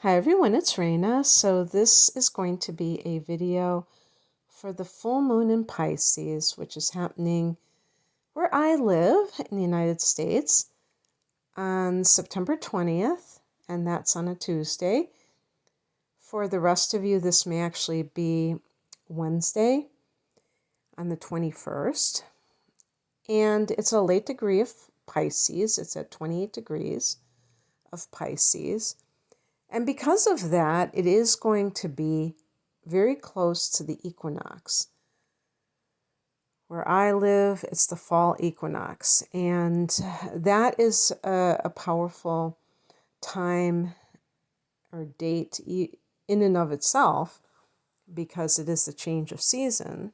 Hi everyone, it's Raina. So this is going to be a video for the full moon in Pisces, which is happening where I live in the United States on September 20th, and that's on a Tuesday. For the rest of you, this may actually be Wednesday on the 21st. And it's a late degree of Pisces. It's at 28 degrees of Pisces. And because of that, it is going to be very close to the equinox. Where I live, it's the fall equinox. And that is a powerful time or date in and of itself, because it is the change of season.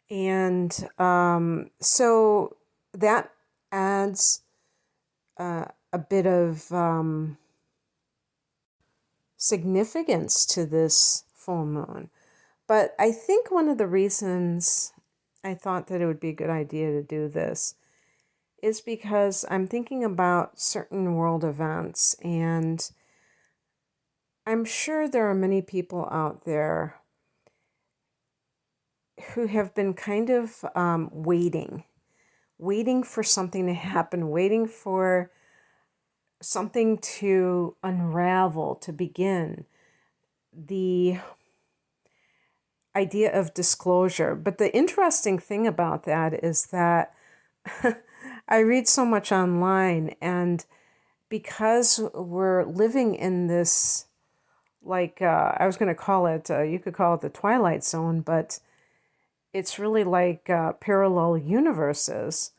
And so that adds a bit of significance to this full moon. But I think one of the reasons I thought that it would be a good idea to do this is because I'm thinking about certain world events, and I'm sure there are many people out there who have been kind of waiting for something to happen, waiting for something to unravel, to begin. The idea of disclosure. But the interesting thing about that is that I read so much online, and because we're living in this, I was going to call it, you could call it the Twilight Zone, but it's really like parallel universes.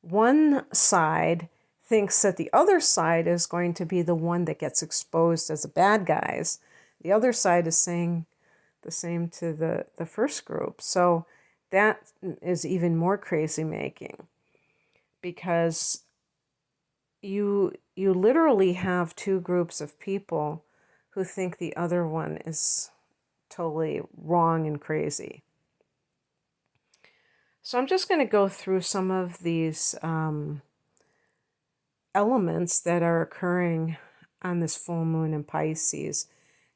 One side thinks that the other side is going to be the one that gets exposed as the bad guys. The other side is saying the same to the first group. So that is even more crazy making, because you literally have two groups of people who think the other one is totally wrong and crazy. So I'm just going to go through some of these elements that are occurring on this full moon in Pisces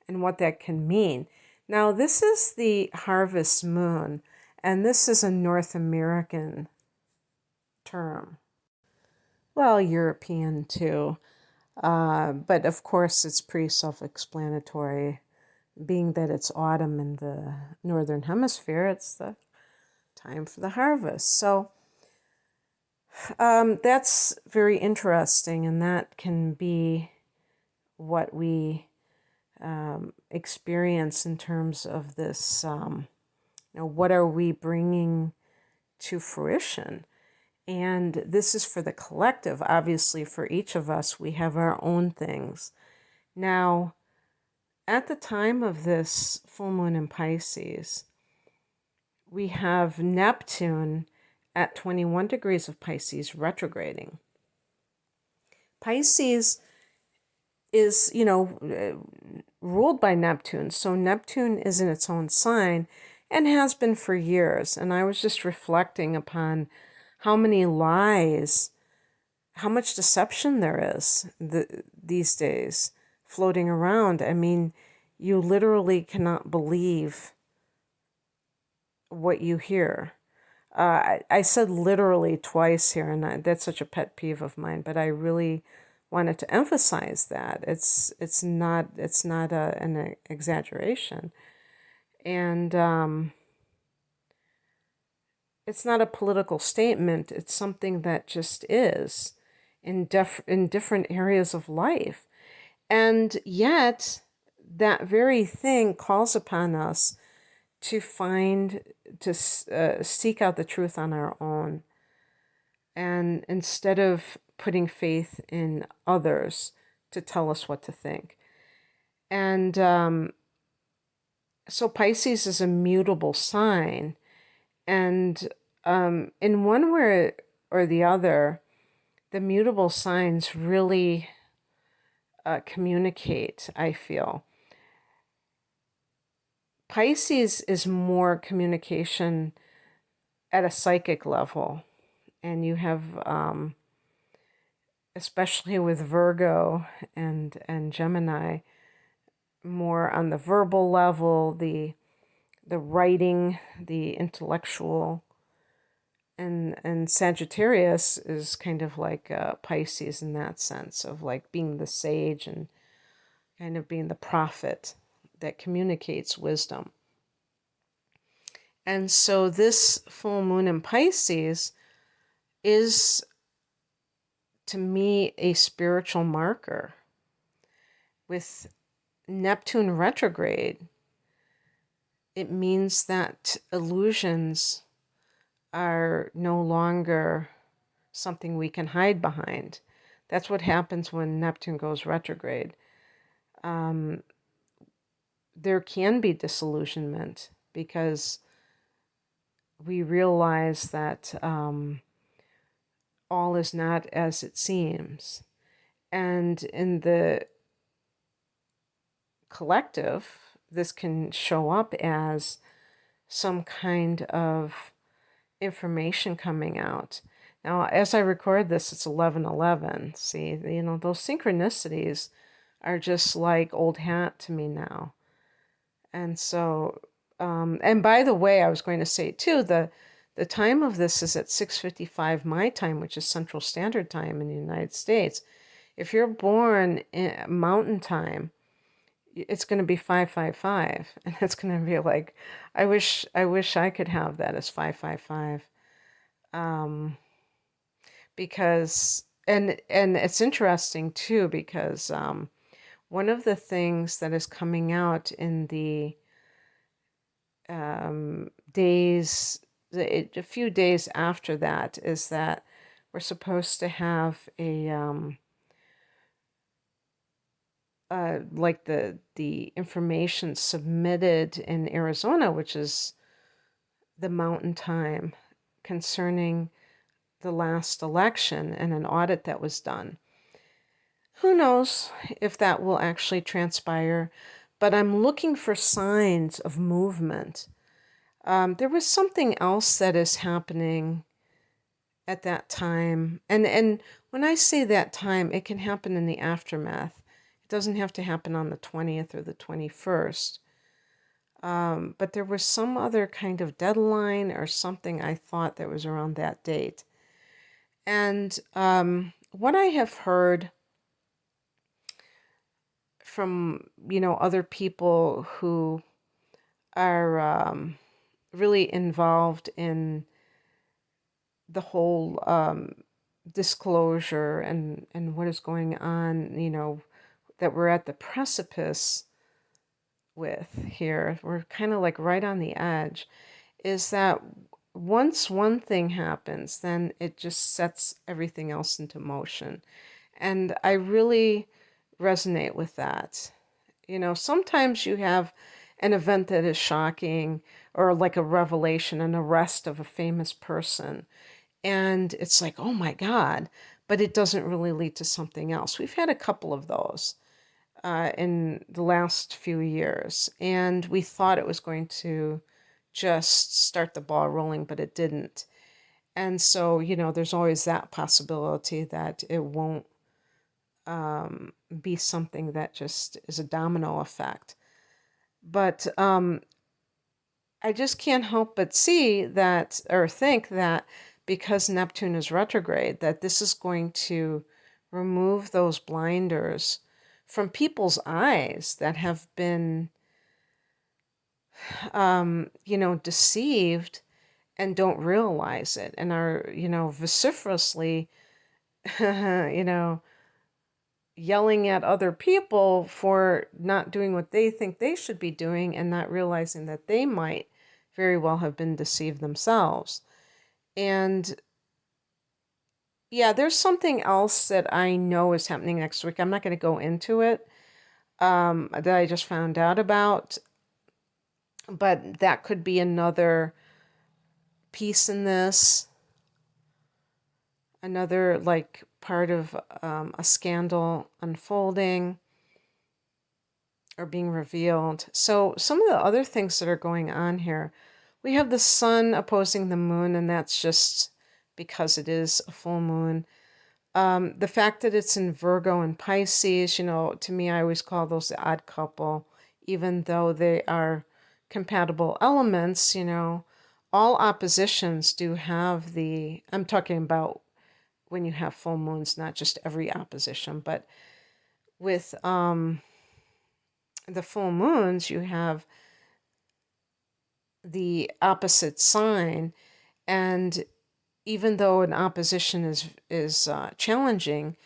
and what that can mean. Now, this is the harvest moon, and this is a North American term. Well, European too, but of course it's pretty self-explanatory. Being that it's autumn in the Northern Hemisphere, it's the time for the harvest. So that's very interesting, and that can be what we experience in terms of this, what are we bringing to fruition? And this is for the collective. Obviously, for each of us, we have our own things. Now, at the time of this full moon in Pisces, we have Neptune at 21 degrees of Pisces retrograding. Pisces is, ruled by Neptune. So Neptune is in its own sign and has been for years. And I was just reflecting upon how many lies, how much deception there is these days floating around. I mean, you literally cannot believe what you hear. I said literally twice here, and that's such a pet peeve of mine, but I really wanted to emphasize that it's not an exaggeration, and it's not a political statement. It's something that just is in different areas of life, and yet that very thing calls upon us to seek out the truth on our own, and instead of putting faith in others to tell us what to think. And so Pisces is a mutable sign, and in one way or the other, the mutable signs really communicate, I feel. Pisces is more communication at a psychic level, and you have especially with Virgo and Gemini, more on the verbal level, the writing, the intellectual, and Sagittarius is kind of like Pisces in that sense of like being the sage and kind of being the prophet that communicates wisdom. And so this full moon in Pisces is, to me, a spiritual marker. With Neptune retrograde, it means that illusions are no longer something we can hide behind. That's what happens when Neptune goes retrograde. There can be disillusionment because we realize that all is not as it seems. And in the collective, this can show up as some kind of information coming out. Now, as I record this, it's 11:11. See, those synchronicities are just like old hat to me now. And so, and by the way, I was going to say too, the time of this is at 6:55 my time, which is Central Standard Time in the United States. If you're born in Mountain Time, it's going to be 5:55, and it's going to be like, I wish I could have that as 5:55, because and it's interesting too because one of the things that is coming out in the days, a few days after that, is that we're supposed to have a like the information submitted in Arizona, which is the Mountain Time, concerning the last election and an audit that was done. Who knows if that will actually transpire, but I'm looking for signs of movement. There was something else that is happening at that time, and when I say that time, it can happen in the aftermath. It doesn't have to happen on the 20th or the 21st. But there was some other kind of deadline or something I thought that was around that date. And what I have heard from, other people who are really involved in the whole disclosure and what is going on, that we're at the precipice with here, we're kind of like right on the edge, is that once one thing happens, then it just sets everything else into motion. And I really resonate with that. Sometimes you have an event that is shocking, or like a revelation, an arrest of a famous person. And it's like, oh my God, but it doesn't really lead to something else. We've had a couple of those in the last few years, and we thought it was going to just start the ball rolling, but it didn't. And so, there's always that possibility that it won't be something that just is a domino effect. But I just can't help but see that, or think that, because Neptune is retrograde, that this is going to remove those blinders from people's eyes that have been, deceived and don't realize it, and are, vociferously, yelling at other people for not doing what they think they should be doing, and not realizing that they might very well have been deceived themselves. And yeah, there's something else that I know is happening next week. I'm not going to go into it, that I just found out about, but that could be another piece in this, another like part of a scandal unfolding or being revealed. So some of the other things that are going on here, we have the sun opposing the moon, and that's just because it is a full moon. The fact that it's in Virgo and Pisces, to me, I always call those the odd couple, even though they are compatible elements, all oppositions do have I'm talking about when you have full moons, not just every opposition, but with the full moons, you have the opposite sign, and even though an opposition is challenging,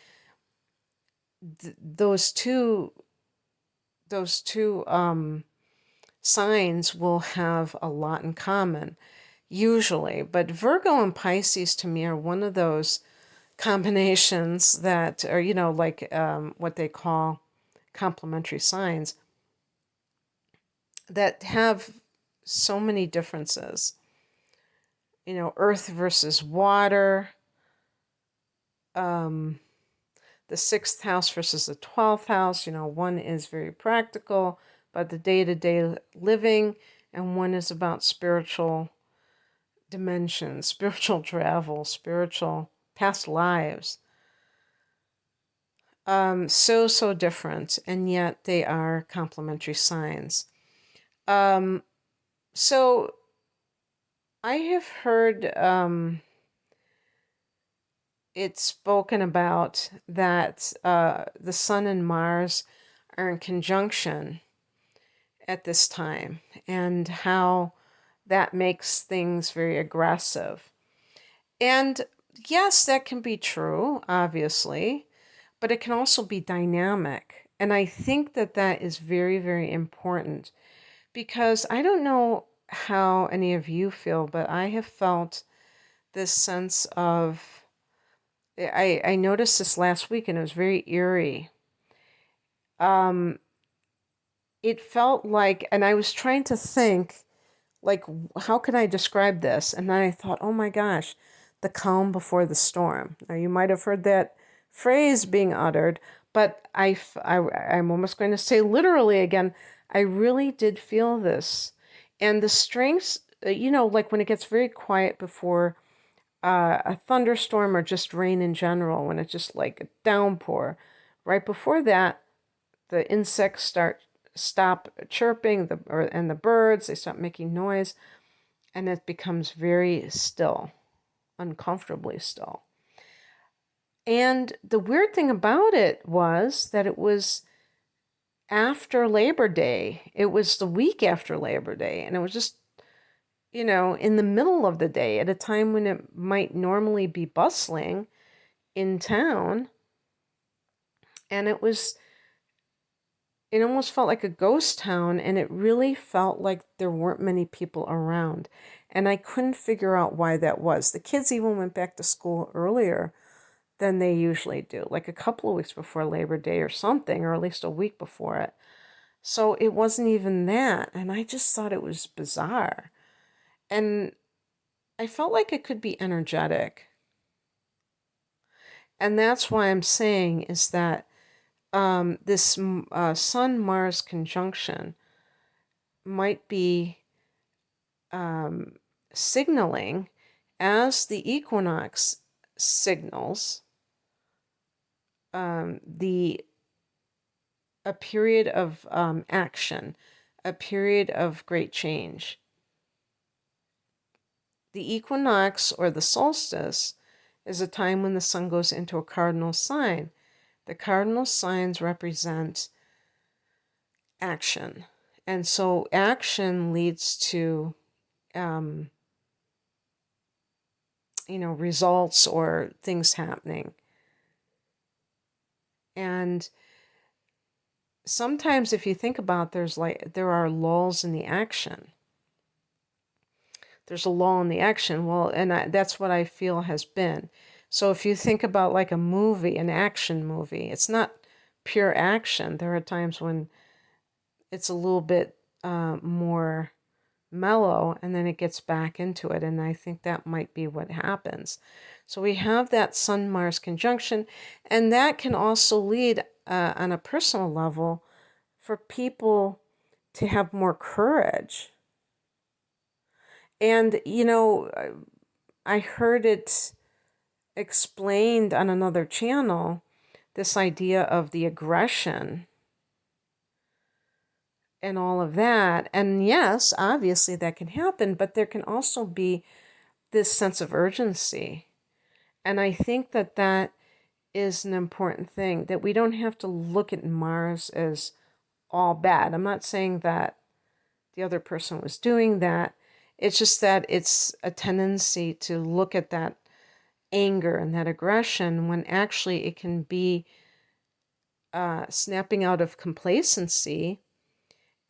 those two signs will have a lot in common usually. But Virgo and Pisces to me are one of those combinations that are, like what they call complementary signs that have so many differences. Earth versus water, the sixth house versus the 12th house. One is very practical about the day-to-day living, and one is about spiritual dimensions, spiritual travel, spiritual past lives. So different, and yet they are complementary signs. So I have heard it's spoken about that the Sun and Mars are in conjunction at this time, and how that makes things very aggressive. And yes, that can be true, obviously, but it can also be dynamic. And I think that is very, very important, because I don't know how any of you feel, but I have felt this sense of, I noticed this last week and it was very eerie. It felt like, and I was trying to think, like, how can I describe this? And then I thought, oh my gosh, the calm before the storm. Now, you might have heard that phrase being uttered, but I'm almost going to say literally again, I really did feel this. And the strengths, like when it gets very quiet before a thunderstorm or just rain in general, when it's just like a downpour, right before that, the insects stop chirping, and the birds, they stop making noise, and it becomes very still, uncomfortably still. And the weird thing about it was that it was after Labor Day. It was the week after Labor Day, and it was just, in the middle of the day at a time when it might normally be bustling in town. And it almost felt like a ghost town, and it really felt like there weren't many people around. And I couldn't figure out why that was. The kids even went back to school earlier than they usually do, like a couple of weeks before Labor Day or something, or at least a week before it. So it wasn't even that, and I just thought it was bizarre. And I felt like it could be energetic. And that's why I'm saying is that this Sun-Mars conjunction might be signaling, as the equinox signals, a period of action, a period of great change. The equinox, or the solstice, is a time when the sun goes into a cardinal sign. The cardinal signs represent action. And so action leads to, results or things happening. And sometimes if you think about, there are lulls in the action. There's a lull in the action. Well, and that's what I feel has been. So if you think about like a movie, an action movie, it's not pure action. There are times when it's a little bit more mellow, and then it gets back into it. And I think that might be what happens. So we have that Sun-Mars conjunction, and that can also lead on a personal level for people to have more courage. And, I heard it explained on another channel this idea of the aggression and all of that. And yes, obviously that can happen, but there can also be this sense of urgency. And I think that that is an important thing, that we don't have to look at Mars as all bad. I'm not saying that the other person was doing that. It's just that it's a tendency to look at that anger and that aggression when actually it can be snapping out of complacency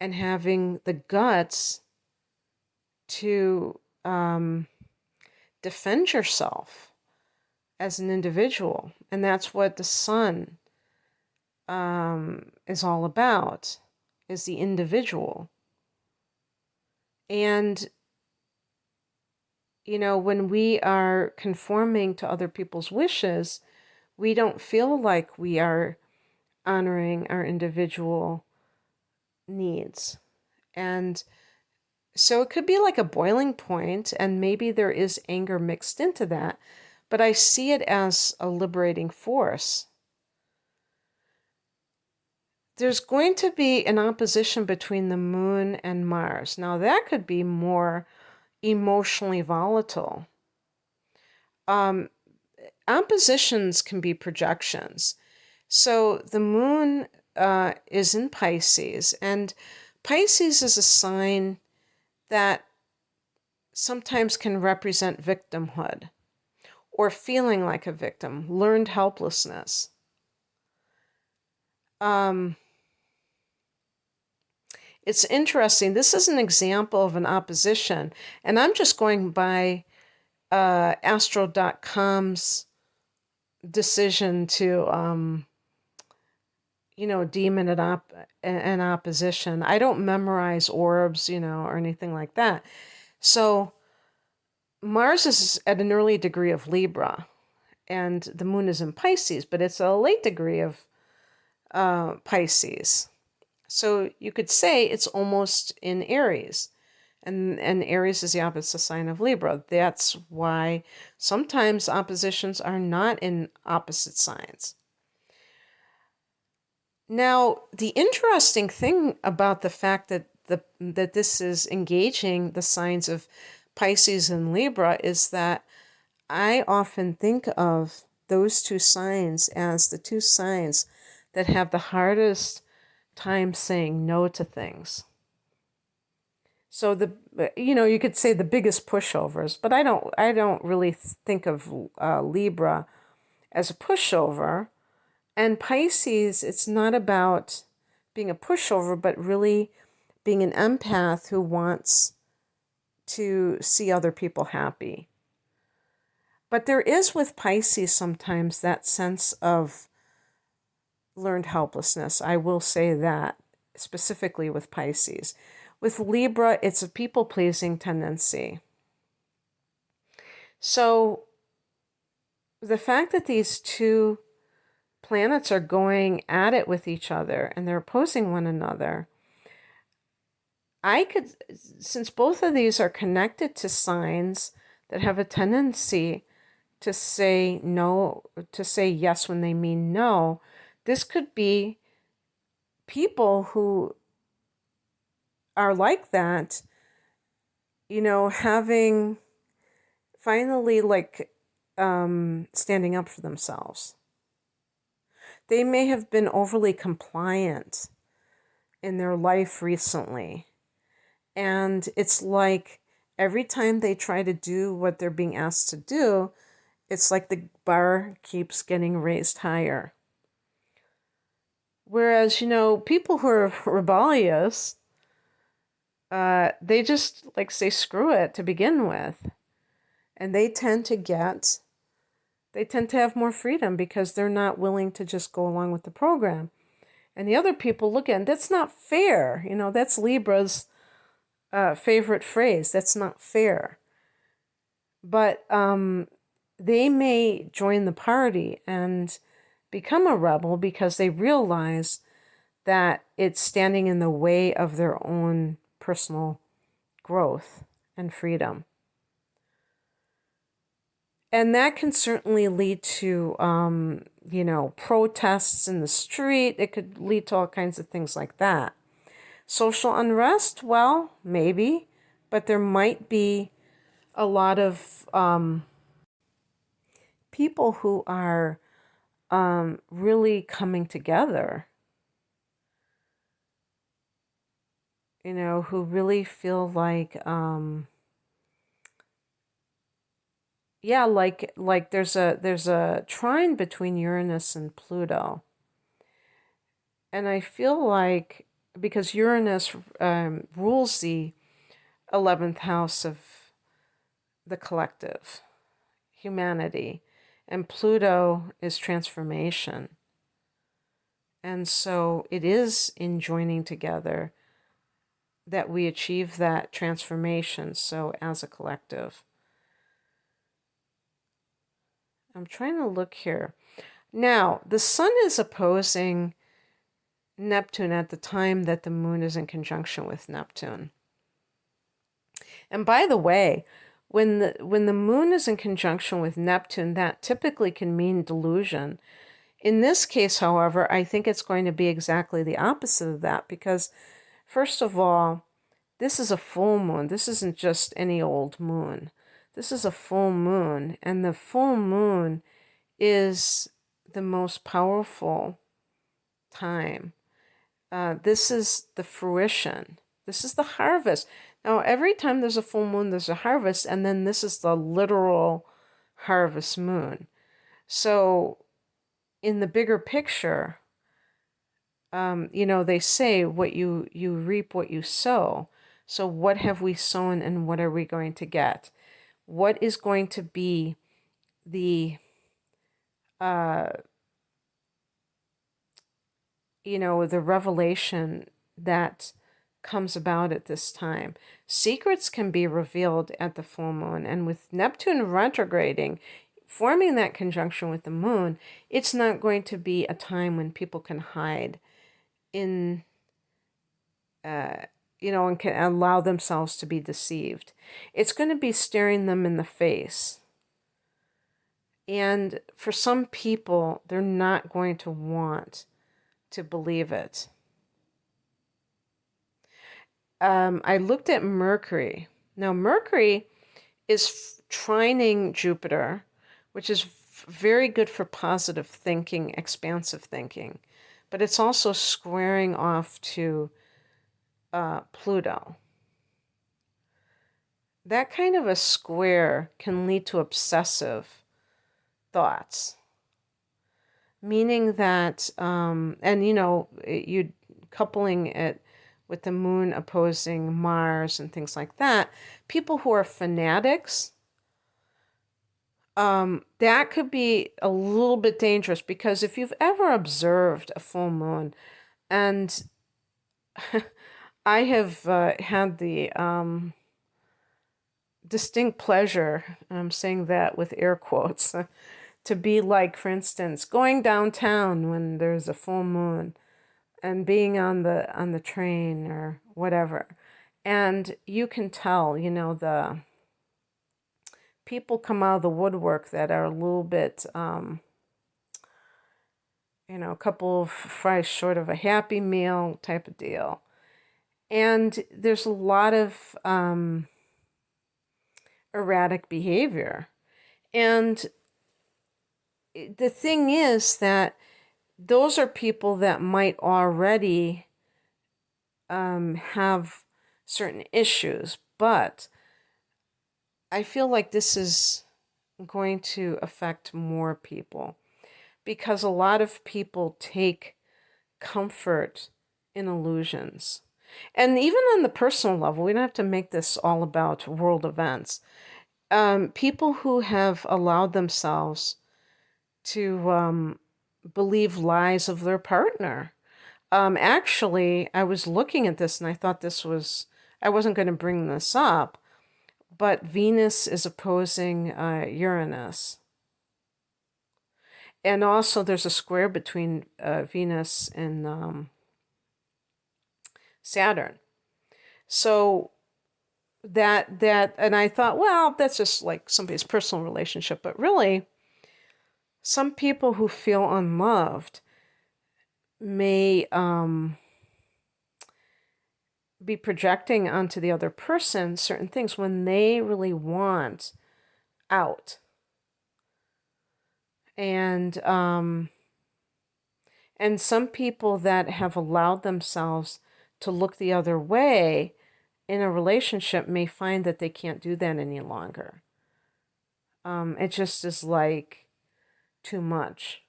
and having the guts to defend yourself as an individual. And that's what the sun is all about, is the individual. And, you know, when we are conforming to other people's wishes, we don't feel like we are honoring our individual needs. And so it could be like a boiling point, and maybe there is anger mixed into that, but I see it as a liberating force. There's going to be an opposition between the moon and Mars. Now, that could be more emotionally volatile. Oppositions can be projections. So the moon is in Pisces, and Pisces is a sign that sometimes can represent victimhood or feeling like a victim, learned helplessness. It's interesting. This is an example of an opposition, and I'm just going by Astro.com's decision to, deem it an opposition. I don't memorize orbs, or anything like that. So Mars is at an early degree of Libra, and the moon is in Pisces, but it's a late degree of Pisces. So you could say it's almost in Aries. And Aries is the opposite sign of Libra. That's why sometimes oppositions are not in opposite signs. Now, the interesting thing about the fact that that this is engaging the signs of Pisces and Libra is that I often think of those two signs as the two signs that have the hardest time saying no to things. So you could say the biggest pushovers, but I don't really think of Libra as a pushover. And Pisces, it's not about being a pushover, but really being an empath who wants to see other people happy. But there is with Pisces sometimes that sense of learned helplessness. I will say that specifically with Pisces. With Libra, it's a people-pleasing tendency. So the fact that these two planets are going at it with each other and they're opposing one another, since both of these are connected to signs that have a tendency to say no, to say yes when they mean no, this could be people who are like that, having finally standing up for themselves. They may have been overly compliant in their life recently. And it's like every time they try to do what they're being asked to do, it's like the bar keeps getting raised higher. Whereas, people who are rebellious, they just say screw it to begin with. And they tend to have more freedom because they're not willing to just go along with the program. And the other people look at it, that's not fair. That's Libra's favorite phrase. That's not fair. But they may join the party and become a rebel because they realize that it's standing in the way of their own personal growth and freedom. And that can certainly lead to, protests in the street. It could lead to all kinds of things like that. Social unrest, well, maybe, but there might be a lot of people who are really coming together, who really feel like, like there's a trine between Uranus and Pluto. And I feel like, because Uranus rules the 11th house of the collective, humanity, and Pluto is transformation. And so it is in joining together that we achieve that transformation, so as a collective. I'm trying to look here. Now, the sun is opposing Neptune at the time that the moon is in conjunction with Neptune. And by the way, when the moon is in conjunction with Neptune, that typically can mean delusion. In this case, however, I think it's going to be exactly the opposite of that, because first of all, this is a full moon. This isn't just any old moon. This is a full moon, and the full moon is the most powerful time. This is the fruition. This is the harvest. Now, every time there's a full moon, there's a harvest, and then this is the literal harvest moon. So, in the bigger picture, they say what you reap what you sow. So, what have we sown, and what are we going to get? What is going to be the the revelation that comes about at this time? Secrets can be revealed at the full moon, and with Neptune retrograding, forming that conjunction with the moon, it's not going to be a time when people can hide in, and can allow themselves to be deceived. It's going to be staring them in the face. And for some people, they're not going to want to believe it. I looked at Mercury. Now, Mercury is trining Jupiter, which is very good for positive thinking, expansive thinking. But it's also squaring off to Pluto. That kind of a square can lead to obsessive thoughts. Meaning that, you coupling it with the moon opposing Mars and things like that, people who are fanatics, that could be a little bit dangerous, because if you've ever observed a full moon, and I have had the distinct pleasure, and I'm saying that with air quotes, to be like, for instance, going downtown when there's a full moon, and being on the train or whatever, and you can tell, the people come out of the woodwork that are a little bit, a couple of fries short of a Happy Meal type of deal, and there's a lot of erratic behavior, and the thing is that those are people that might already have certain issues, but I feel like this is going to affect more people, because a lot of people take comfort in illusions. And even on the personal level, we don't have to make this all about world events. People who have allowed themselves to believe lies of their partner. Actually, I was looking at this and I thought I wasn't going to bring this up, but Venus is opposing Uranus. And also there's a square between Venus and Saturn. So and I thought, well, that's just like somebody's personal relationship. But really, some people who feel unloved may be projecting onto the other person certain things when they really want out. And some people that have allowed themselves to look the other way in a relationship may find that they can't do that any longer. It just is like too much.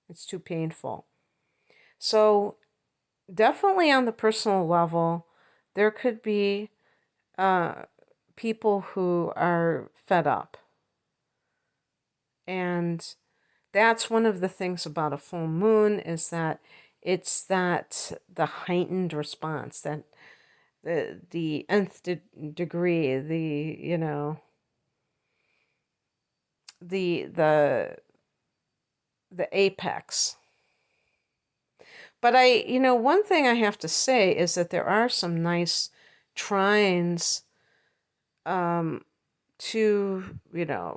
It's too painful. So definitely on the personal level, there could be people who are fed up. And that's one of the things about a full moon, is that it's that the heightened response, that the nth degree, the apex. But one thing I have to say is that there are some nice trines to,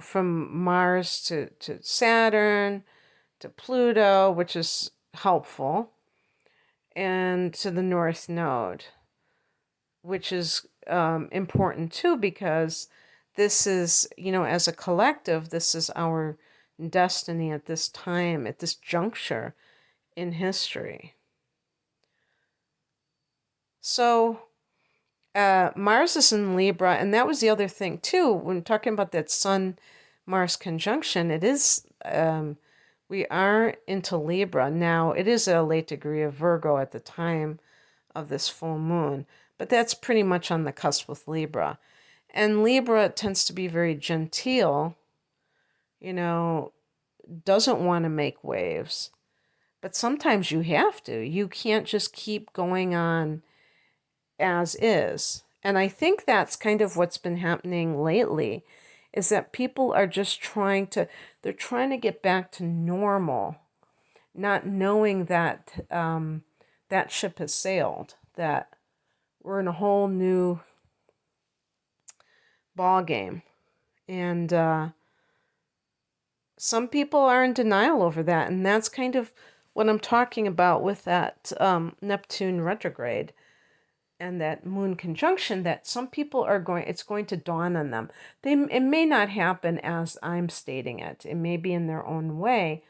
from Mars to Saturn to Pluto, which is helpful, and to the North Node, which is important too, because this is, as a collective, this is our destiny at this time, at this juncture in history. So Mars is in Libra, and that was the other thing too, when talking about that Sun-Mars conjunction, it is, we are into Libra. Now, it is a late degree of Virgo at the time of this full moon, but that's pretty much on the cusp with Libra. And Libra tends to be very genteel, doesn't want to make waves. But sometimes you have to. You can't just keep going on as is. And I think that's kind of what's been happening lately, is that people are just they're trying to get back to normal, not knowing that that ship has sailed, that we're in a whole new ball game. And some people are in denial over that, and that's kind of what I'm talking about with that Neptune retrograde and that moon conjunction, that some people it's going to dawn on them. It may not happen as I'm stating it. It may be in their own way,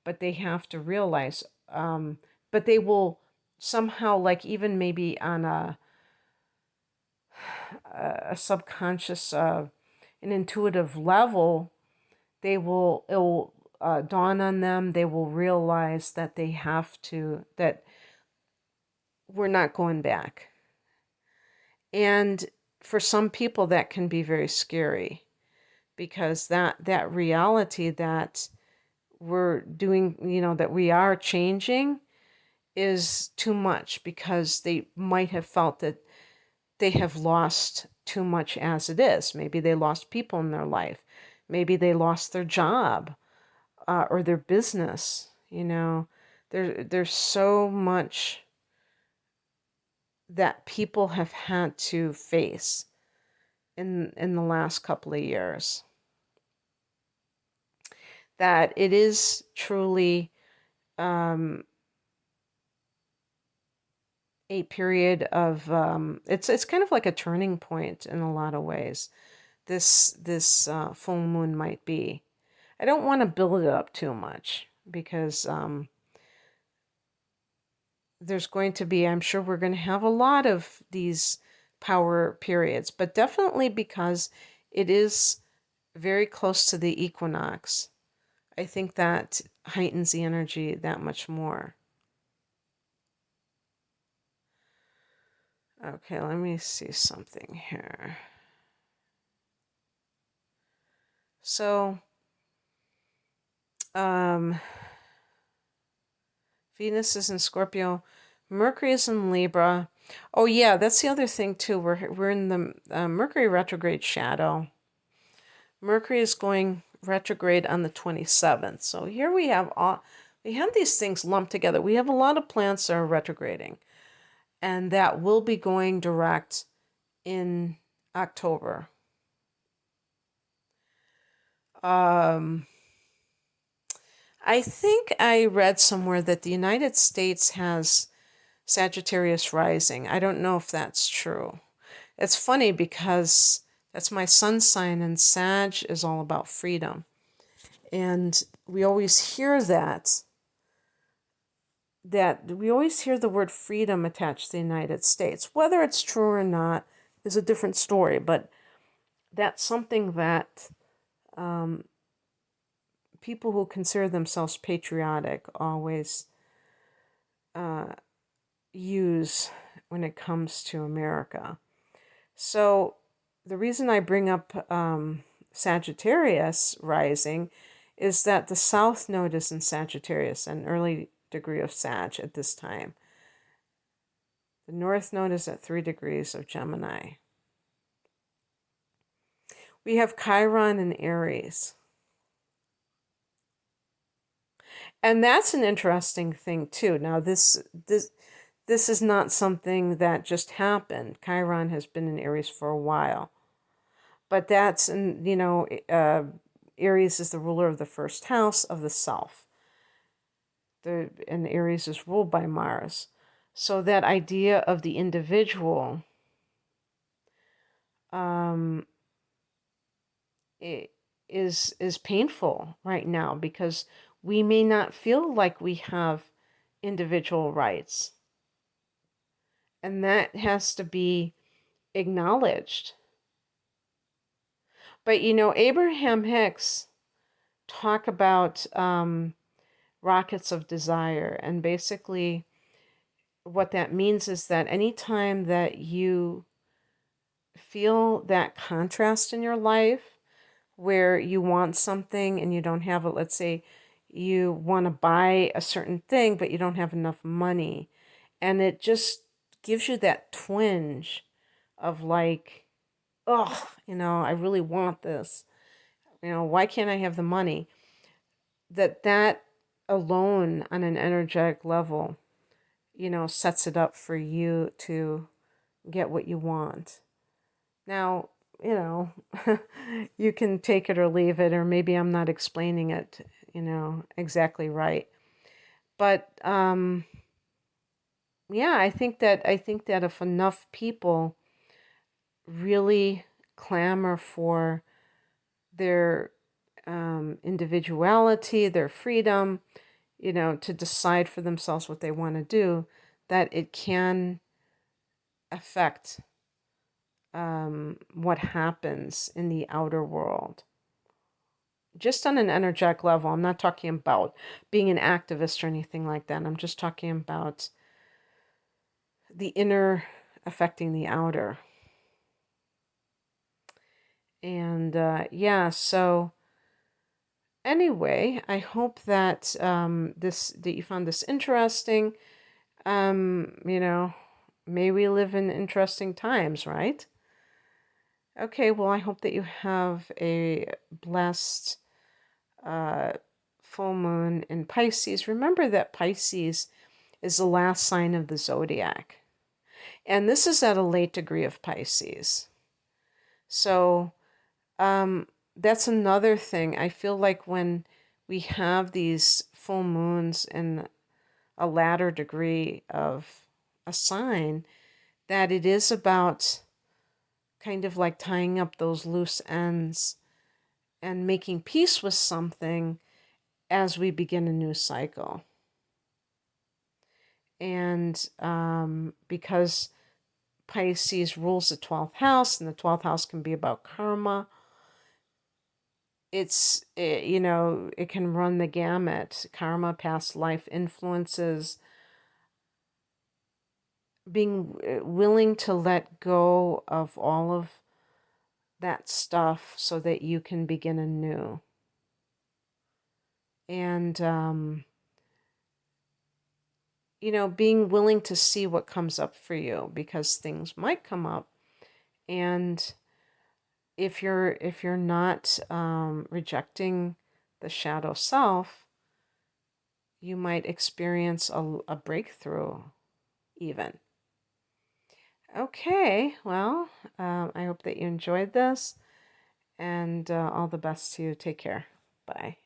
but they have to realize, but they will somehow, like even maybe on a subconscious, an intuitive level, it will dawn on them. They will realize that that we're not going back. And for some people that can be very scary, because that reality that we're doing, that we are changing is too much, because they might have felt that they have lost too much as it is. Maybe they lost people in their life. Maybe they lost their job or their business. There's so much that people have had to face in the last couple of years, that it is truly a period of it's kind of like a turning point in a lot of ways. This full moon might be. I don't want to build it up too much, because there's going to be, I'm sure we're going to have a lot of these power periods, but definitely because it is very close to the equinox, I think that heightens the energy that much more. Okay, let me see something here. So, Venus is in Scorpio, Mercury is in Libra. Oh yeah, that's the other thing too. We're in the Mercury retrograde shadow. Mercury is going retrograde on the 27th. So here we have these things lumped together. We have a lot of planets that are retrograding, and that will be going direct in October. I think I read somewhere that the United States has Sagittarius rising. I don't know if that's true. It's funny because that's my sun sign, and Sag is all about freedom. And we always hear that we always hear the word freedom attached to the United States. Whether it's true or not is a different story, but that's something that people who consider themselves patriotic always use when it comes to America. So the reason I bring up Sagittarius rising is that the South Node is in Sagittarius, an early degree of Sag at this time. The North Node is at 3 degrees of Gemini. We have Chiron in Aries. And that's an interesting thing too. Now this is not something that just happened. Chiron has been in Aries for a while. But that's, Aries is the ruler of the first house of the self. And Aries is ruled by Mars. So that idea of the individual is painful right now because we may not feel like we have individual rights. And that has to be acknowledged. But Abraham Hicks talk about rockets of desire, and basically what that means is that anytime that you feel that contrast in your life where you want something and you don't have it, let's say you want to buy a certain thing but you don't have enough money, and it just gives you that twinge of like, oh, I really want this. Why can't I have the money? That alone on an energetic level, sets it up for you to get what you want. Now, you can take it or leave it, or maybe I'm not explaining it, exactly right. But yeah, I think that if enough people really clamor for their individuality, their freedom, to decide for themselves what they want to do, that it can affect what happens in the outer world. Just on an energetic level. I'm not talking about being an activist or anything like that. I'm just talking about the inner affecting the outer. And yeah, so anyway, I hope that that you found this interesting. May we live in interesting times, right? Okay, well, I hope that you have a blessed full moon in Pisces. Remember that Pisces is the last sign of the zodiac. And this is at a late degree of Pisces. So that's another thing. I feel like when we have these full moons in a latter degree of a sign, that it is about kind of like tying up those loose ends and making peace with something as we begin a new cycle. And because Pisces rules the 12th house, and the 12th house can be about karma, it can run the gamut. Karma, past life influences, being willing to let go of all of that stuff so that you can begin anew. And being willing to see what comes up for you, because things might come up, and if you're not rejecting the shadow self, you might experience a breakthrough even. Okay, well, I hope that you enjoyed this, and all the best to you. Take care. Bye.